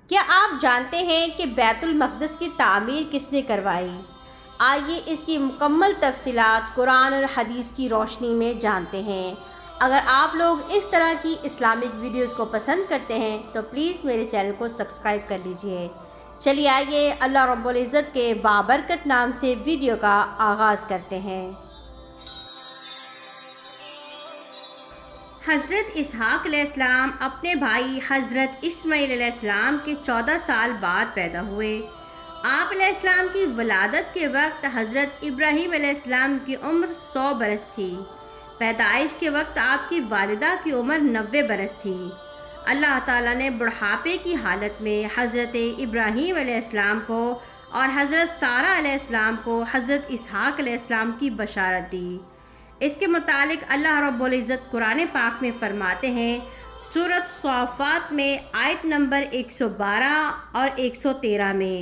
کیا آپ جانتے ہیں کہ بیت المقدس کی تعمیر کس نے کروائی؟ آئیے اس کی مکمل تفصیلات قرآن اور حدیث کی روشنی میں جانتے ہیں۔ اگر آپ لوگ اس طرح کی اسلامک ویڈیوز کو پسند کرتے ہیں تو پلیز میرے چینل کو سبسکرائب کر لیجئے۔ چلیے آئیے اللہ رب العزت کے بابرکت نام سے ویڈیو کا آغاز کرتے ہیں۔ حضرت اسحاق علیہ السلام اپنے بھائی حضرت اسماعیل علیہ السلام کے 14 سال بعد پیدا ہوئے۔ آپ علیہ السلام کی ولادت کے وقت حضرت ابراہیم علیہ السلام کی عمر 100 برس تھی۔ پیدائش کے وقت آپ کی والدہ کی عمر 90 برس تھی۔ اللہ تعالیٰ نے بڑھاپے کی حالت میں حضرت ابراہیم علیہ السلام کو اور حضرت سارہ علیہ السلام کو حضرت اسحاق علیہ السلام کی بشارت دی۔ اس کے متعلق اللہ رب العزت قرآن پاک میں فرماتے ہیں، سورۃ صافات میں آیت نمبر 112 اور 113 میں،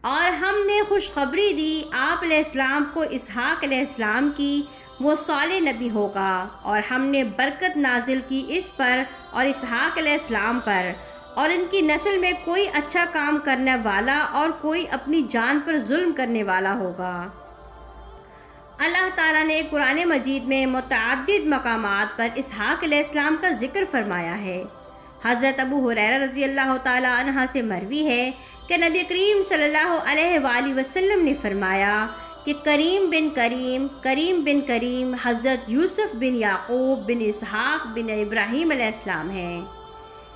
اور ہم نے خوشخبری دی آپ علیہ السلام کو اسحاق علیہ السلام کی، وہ صالح نبی ہوگا، اور ہم نے برکت نازل کی اس پر اور اسحاق علیہ السلام پر، اور ان کی نسل میں کوئی اچھا کام کرنے والا اور کوئی اپنی جان پر ظلم کرنے والا ہوگا۔ اللہ تعالیٰ نے قرآن مجید میں متعدد مقامات پر اسحاق علیہ السلام کا ذکر فرمایا ہے۔ حضرت ابو ہریرہ رضی اللہ تعالیٰ عنہ سے مروی ہے کہ نبی کریم صلی اللہ علیہ وآلہ وسلم نے فرمایا کہ کریم بن کریم، کریم بن کریم حضرت یوسف بن یعقوب بن اسحاق بن ابراہیم علیہ السلام ہیں۔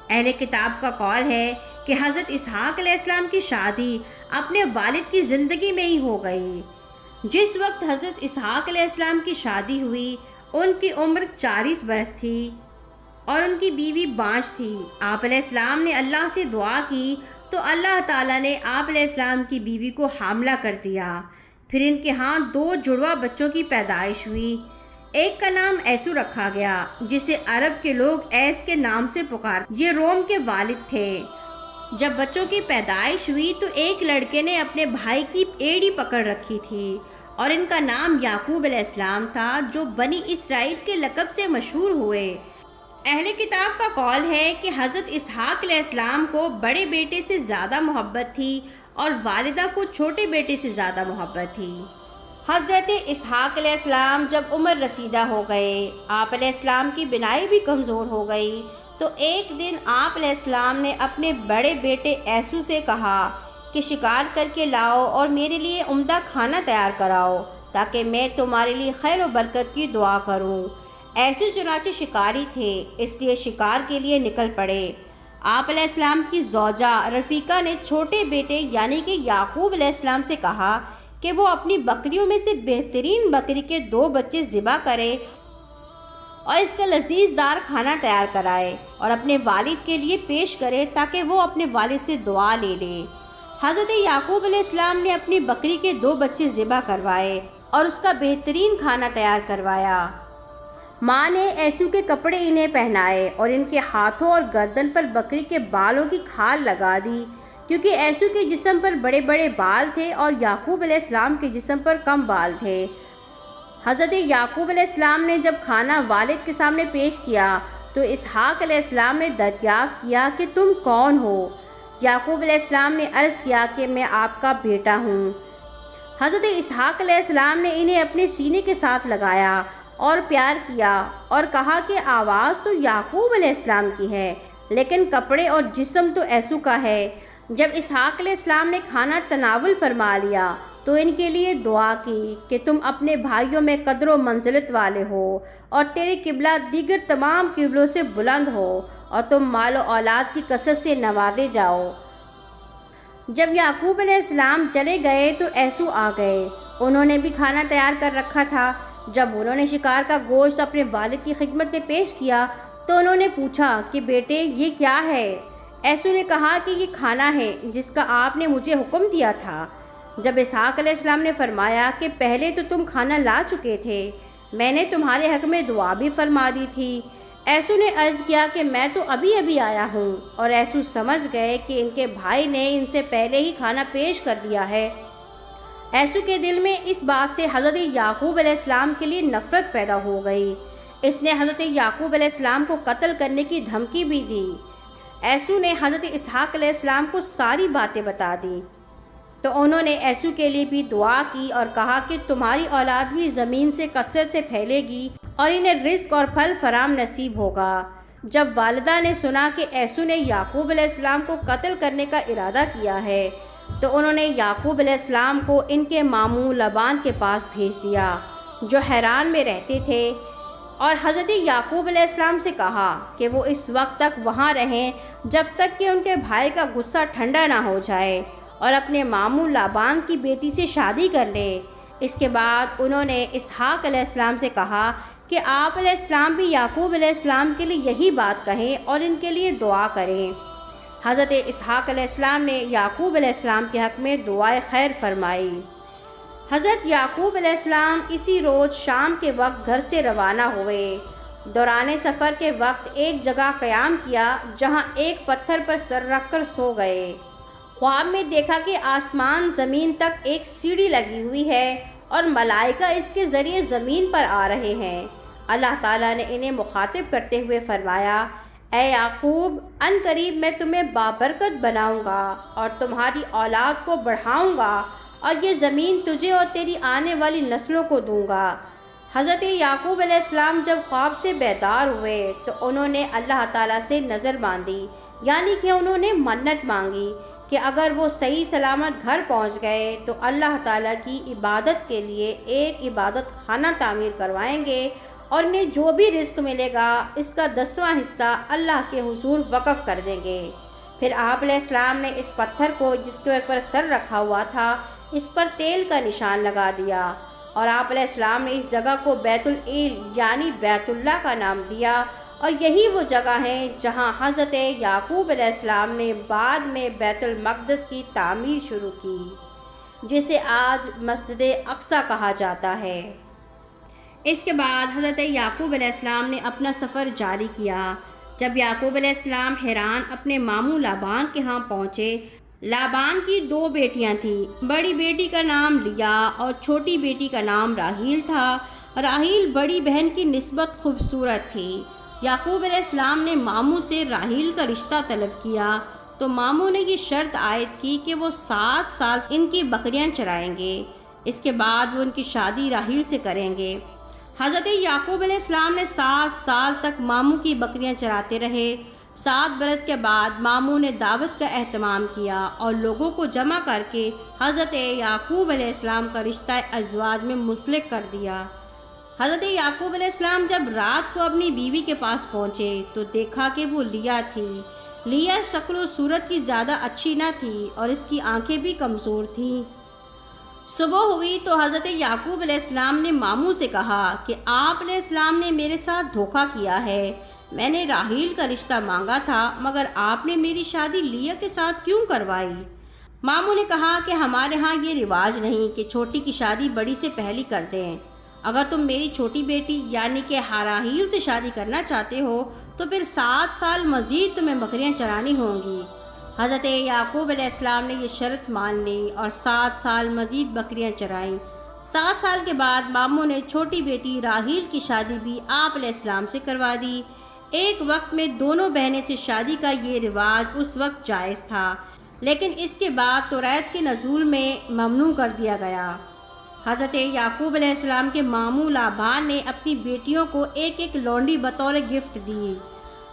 اہل کتاب کا قول ہے کہ حضرت اسحاق علیہ السلام کی شادی اپنے والد کی زندگی میں ہی ہو گئی۔ جس وقت حضرت اسحاق علیہ السلام کی شادی ہوئی ان کی عمر 40 برس تھی اور ان کی بیوی بانجھ تھی۔ آپ علیہ السلام نے اللہ سے دعا کی تو اللہ تعالیٰ نے آپ علیہ السلام کی بیوی کو حاملہ کر دیا۔ پھر ان کے ہاں 2 جڑواں بچوں کی پیدائش ہوئی۔ ایک کا نام ایسو رکھا گیا جسے عرب کے لوگ ایس کے نام سے پکارتے، یہ روم کے والد تھے۔ جب بچوں کی پیدائش ہوئی تو ایک لڑکے نے اپنے بھائی کی ایڑی پکڑ رکھی تھی اور ان کا نام یعقوب علیہ السلام تھا، جو بنی اسرائیل کے لقب سے مشہور ہوئے۔ اہل کتاب کا قول ہے کہ حضرت اسحاق علیہ السلام کو بڑے بیٹے سے زیادہ محبت تھی اور والدہ کو چھوٹے بیٹے سے زیادہ محبت تھی۔ حضرت اسحاق علیہ السلام جب عمر رسیدہ ہو گئے، آپ علیہ السلام کی بینائی بھی کمزور ہو گئی، تو ایک دن آپ علیہ السلام نے اپنے بڑے بیٹے ایسو سے کہا کہ شکار کر کے لاؤ اور میرے لیے عمدہ کھانا تیار کراؤ تاکہ میں تمہارے لیے خیر و برکت کی دعا کروں۔ ایسو چنانچہ شکاری تھے، اس لیے شکار کے لیے نکل پڑے۔ آپ علیہ السلام کی زوجہ رفیقہ نے چھوٹے بیٹے یعنی کہ یعقوب علیہ السلام سے کہا کہ وہ اپنی بکریوں میں سے بہترین بکری کے 2 بچے ذبح کرے اور اس کا لذیذ دار کھانا تیار کرائے اور اپنے والد کے لیے پیش کرے تاکہ وہ اپنے والد سے دعا لے لے۔ حضرت یعقوب علیہ السلام نے اپنی بکری کے 2 بچے ذبح کروائے اور اس کا بہترین کھانا تیار کروایا۔ ماں نے ایسو کے کپڑے انہیں پہنائے اور ان کے ہاتھوں اور گردن پر بکری کے بالوں کی کھال لگا دی، کیونکہ ایسو کے جسم پر بڑے بڑے بال تھے اور یعقوب علیہ السلام کے جسم پر کم بال تھے۔ حضرت یعقوب علیہ السلام نے جب کھانا والد کے سامنے پیش کیا تو اسحاق علیہ السلام نے دریافت کیا کہ تم کون ہو؟ یعقوب علیہ السلام نے عرض کیا کہ میں آپ کا بیٹا ہوں۔ حضرت اسحاق علیہ السلام نے انہیں اپنے سینے کے ساتھ لگایا اور پیار کیا اور کہا کہ آواز تو یعقوب علیہ السلام کی ہے لیکن کپڑے اور جسم تو ایسو کا ہے۔ جب اسحاق علیہ السلام نے کھانا تناول فرما لیا تو ان کے لیے دعا کی کہ تم اپنے بھائیوں میں قدر و منزلت والے ہو اور تیرے قبلہ دیگر تمام قبلوں سے بلند ہو اور تم مال و اولاد کی کثرت سے نوازے جاؤ۔ جب یعقوب علیہ السلام چلے گئے تو ایسو آ گئے، انہوں نے بھی کھانا تیار کر رکھا تھا۔ جب انہوں نے شکار کا گوشت اپنے والد کی خدمت میں پیش کیا تو انہوں نے پوچھا کہ بیٹے یہ کیا ہے؟ ایسو نے کہا کہ یہ کھانا ہے جس کا آپ نے مجھے حکم دیا تھا۔ جب اسحاق علیہ السلام نے فرمایا کہ پہلے تو تم کھانا لا چکے تھے، میں نے تمہارے حق میں دعا بھی فرما دی تھی۔ ایسو نے عرض کیا کہ میں تو ابھی آیا ہوں، اور ایسو سمجھ گئے کہ ان کے بھائی نے ان سے پہلے ہی کھانا پیش کر دیا ہے۔ ایسو کے دل میں اس بات سے حضرت یعقوب علیہ السلام کے لیے نفرت پیدا ہو گئی۔ اس نے حضرت یعقوب علیہ السلام کو قتل کرنے کی دھمکی بھی دی۔ عیسو نے حضرت اسحاق علیہ السلام کو ساری باتیں بتا دیں، تو انہوں نے عیسو کے لیے بھی دعا کی اور کہا کہ تمہاری اولاد بھی زمین سے کثرت سے پھیلے گی اور انہیں رزق اور پھل فراہم نصیب ہوگا۔ جب والدہ نے سنا کہ عیسو نے یعقوب علیہ السلام کو قتل کرنے کا ارادہ کیا ہے، تو انہوں نے یعقوب علیہ السلام کو ان کے ماموں لبان کے پاس بھیج دیا جو حیران میں رہتے تھے، اور حضرت یعقوب علیہ السلام سے کہا کہ وہ اس وقت تک وہاں رہیں جب تک کہ ان کے بھائی کا غصہ ٹھنڈا نہ ہو جائے اور اپنے ماموں لابان کی بیٹی سے شادی کر لے۔ اس کے بعد انہوں نے اسحاق علیہ السلام سے کہا کہ آپ علیہ السلام بھی یعقوب علیہ السلام کے لیے یہی بات کہیں اور ان کے لیے دعا کریں۔ حضرت اسحاق علیہ السلام نے یعقوب علیہ السلام کے حق میں دعائے خیر فرمائی۔ حضرت یعقوب علیہ السلام اسی روز شام کے وقت گھر سے روانہ ہوئے۔ دوران سفر کے وقت ایک جگہ قیام کیا جہاں ایک پتھر پر سر رکھ کر سو گئے۔ خواب میں دیکھا کہ آسمان زمین تک ایک سیڑھی لگی ہوئی ہے اور ملائکہ اس کے ذریعے زمین پر آ رہے ہیں۔ اللہ تعالیٰ نے انہیں مخاطب کرتے ہوئے فرمایا، اے یعقوب، ان قریب میں تمہیں بابرکت بناؤں گا اور تمہاری اولاد کو بڑھاؤں گا اور یہ زمین تجھے اور تیری آنے والی نسلوں کو دوں گا۔ حضرت یعقوب علیہ السلام جب خواب سے بیدار ہوئے تو انہوں نے اللہ تعالیٰ سے نظر باندھی، یعنی کہ انہوں نے منت مانگی کہ اگر وہ صحیح سلامت گھر پہنچ گئے تو اللہ تعالیٰ کی عبادت کے لیے ایک عبادت خانہ تعمیر کروائیں گے اور انہیں جو بھی رزق ملے گا اس کا 10واں حصہ اللہ کے حضور وقف کر دیں گے۔ پھر آپ علیہ السلام نے اس پتھر کو جس کے اوپر سر رکھا ہوا تھا اس پر تیل کا نشان لگا دیا، اور آپ علیہ السلام نے اس جگہ کو بیت العیل یعنی بیت اللہ کا نام دیا، اور یہی وہ جگہ ہے جہاں حضرت یعقوب علیہ السلام نے بعد میں بیت المقدس کی تعمیر شروع کی، جسے آج مسجد اقصی کہا جاتا ہے۔ اس کے بعد حضرت یعقوب علیہ السلام نے اپنا سفر جاری کیا۔ جب یعقوب علیہ السلام حیران اپنے ماموں لابان کے ہاں پہنچے، لابان کی 2 بیٹیاں تھیں، بڑی بیٹی کا نام لیا اور چھوٹی بیٹی کا نام راحیل تھا۔ راحیل بڑی بہن کی نسبت خوبصورت تھی۔ یعقوب علیہ السلام نے ماموں سے راحیل کا رشتہ طلب کیا تو ماموں نے یہ شرط عائد کی کہ وہ 7 سال ان کی بکریاں چرائیں گے، اس کے بعد وہ ان کی شادی راحیل سے کریں گے۔ حضرت یعقوب علیہ السلام نے 7 سال تک ماموں کی بکریاں چراتے رہے۔ 7 برس کے بعد ماموں نے دعوت کا اہتمام کیا اور لوگوں کو جمع کر کے حضرت یعقوب علیہ السلام کا رشتہ ازواج میں منسلک کر دیا۔ حضرت یعقوب علیہ السلام جب رات کو اپنی بیوی کے پاس پہنچے تو دیکھا کہ وہ لیا تھی۔ لیا شکل و صورت کی زیادہ اچھی نہ تھی اور اس کی آنکھیں بھی کمزور تھیں۔ صبح ہوئی تو حضرت یعقوب علیہ السلام نے ماموں سے کہا کہ آپ علیہ السلام نے میرے ساتھ دھوکہ کیا ہے، میں نے راحیل کا رشتہ مانگا تھا مگر آپ نے میری شادی لیا کے ساتھ کیوں کروائی؟ ماموں نے کہا کہ ہمارے ہاں یہ رواج نہیں کہ چھوٹی کی شادی بڑی سے پہلی کر دیں۔ اگر تم میری چھوٹی بیٹی یعنی کہ راحیل سے شادی کرنا چاہتے ہو تو پھر 7 سال مزید تمہیں بکریاں چرانی ہوں گی۔ حضرت یعقوب علیہ السلام نے یہ شرط مان لی اور 7 سال مزید بکریاں چرائیں۔ 7 سال کے بعد ماموں نے چھوٹی بیٹی راحیل کی شادی بھی آپ علیہ السلام سے کروا دی۔ ایک وقت میں دونوں بہنیں سے شادی کا یہ رواج اس وقت جائز تھا، لیکن اس کے بعد توریت کے نزول میں ممنوع کر دیا گیا۔ حضرت یعقوب علیہ السلام کے ماموں لابان نے اپنی بیٹیوں کو ایک لونڈی بطور گفٹ دی۔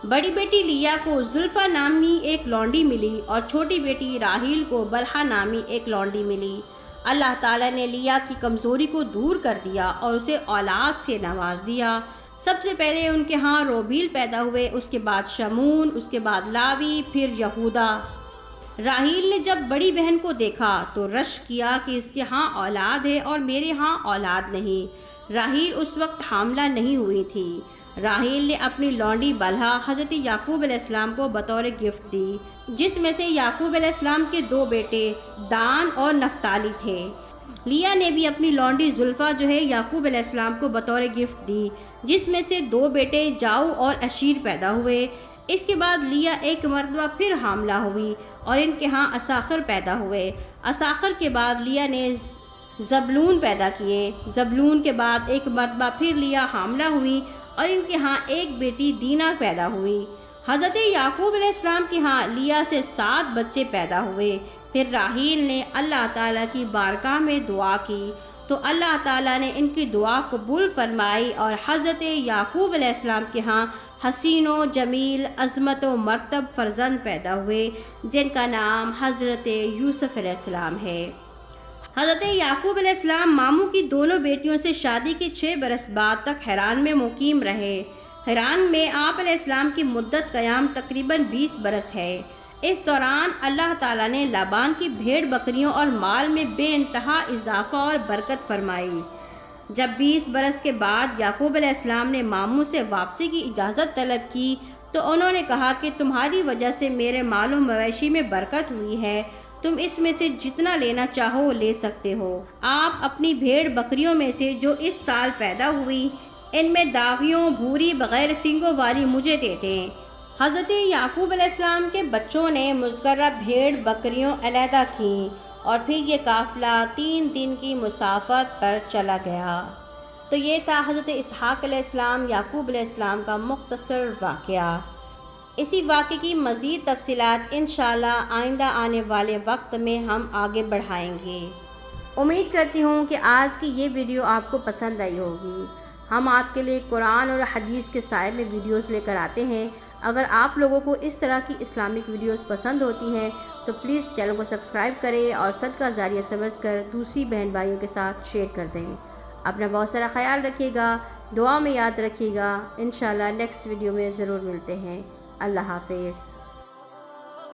بڑی بیٹی لیا کو زلفا نامی ایک لونڈی ملی اور چھوٹی بیٹی راحیل کو بلحا نامی ایک لونڈی ملی۔ اللہ تعالیٰ نے لیا کی کمزوری کو دور کر دیا اور اسے اولاد سے نواز دیا۔ سب سے پہلے ان کے ہاں روبیل پیدا ہوئے، اس کے بعد شمون، اس کے بعد لاوی، پھر یہودا۔ راحیل نے جب بڑی بہن کو دیکھا تو رشک کیا کہ اس کے ہاں اولاد ہے اور میرے ہاں اولاد نہیں۔ راحیل اس وقت حاملہ نہیں ہوئی تھی۔ راحیل نے اپنی لونڈی بلحا حضرت یعقوب علیہ السلام کو بطور گفٹ دی، جس میں سے یعقوب علیہ السلام کے 2 بیٹے دان اور نفتالی تھے۔ لیا نے بھی اپنی لونڈی زلفا جو ہے یعقوب علیہ السلام کو بطور گفٹ دی، جس میں سے 2 بیٹے جاؤ اور اشیر پیدا ہوئے۔ اس کے بعد لیا ایک مرتبہ پھر حاملہ ہوئی اور ان کے ہاں اساخر پیدا ہوئے۔ اساخر کے بعد لیا نے زبلون پیدا کیے۔ زبلون کے بعد ایک مرتبہ پھر لیا حاملہ ہوئی اور ان کے ہاں ایک بیٹی دینا پیدا ہوئی۔ حضرت یعقوب علیہ السلام کے ہاں لیا سے 7 بچے پیدا ہوئے۔ پھر راحیل نے اللہ تعالیٰ کی بارگاہ میں دعا کی تو اللہ تعالیٰ نے ان کی دعا قبول فرمائی اور حضرت یعقوب علیہ السلام کے ہاں حسین و جمیل عظمت و مرتب فرزند پیدا ہوئے جن کا نام حضرت یوسف علیہ السلام ہے۔ حضرت یعقوب علیہ السلام ماموں کی دونوں بیٹیوں سے شادی کے 6 برس بعد تک حران میں مقیم رہے۔ حران میں آپ علیہ السلام کی مدت قیام تقریباً 20 برس ہے۔ اس دوران اللہ تعالیٰ نے لابان کی بھیڑ بکریوں اور مال میں بے انتہا اضافہ اور برکت فرمائی۔ جب 20 برس کے بعد یعقوب علیہ السلام نے ماموں سے واپسی کی اجازت طلب کی تو انہوں نے کہا کہ تمہاری وجہ سے میرے مال و مویشی میں برکت ہوئی ہے، تم اس میں سے جتنا لینا چاہو لے سکتے ہو۔ آپ اپنی بھیڑ بکریوں میں سے جو اس سال پیدا ہوئی ان میں داغیوں بھوری بغیر سینگوں والی مجھے دے دیں۔ حضرت یعقوب علیہ السلام کے بچوں نے مذکورہ بھیڑ بکریوں علیحدہ کیں اور پھر یہ قافلہ 3 دن کی مسافت پر چلا گیا۔ تو یہ تھا حضرت اسحاق علیہ السلام یعقوب علیہ السلام کا مختصر واقعہ۔ اسی واقعے کی مزید تفصیلات انشاءاللہ آئندہ آنے والے وقت میں ہم آگے بڑھائیں گے۔ امید کرتی ہوں کہ آج کی یہ ویڈیو آپ کو پسند آئی ہوگی۔ ہم آپ کے لیے قرآن اور حدیث کے سائے میں ویڈیوز لے کر آتے ہیں۔ اگر آپ لوگوں کو اس طرح کی اسلامک ویڈیوز پسند ہوتی ہیں تو پلیز چینل کو سبسکرائب کریں اور صدقہ جاریہ سمجھ کر دوسری بہن بھائیوں کے ساتھ شیئر کر دیں۔ اپنا بہت سارا خیال رکھیے گا، دعا میں یاد رکھیے گا۔ انشاءاللہ نیکسٹ ویڈیو میں ضرور ملتے ہیں۔ اللہ حافظ۔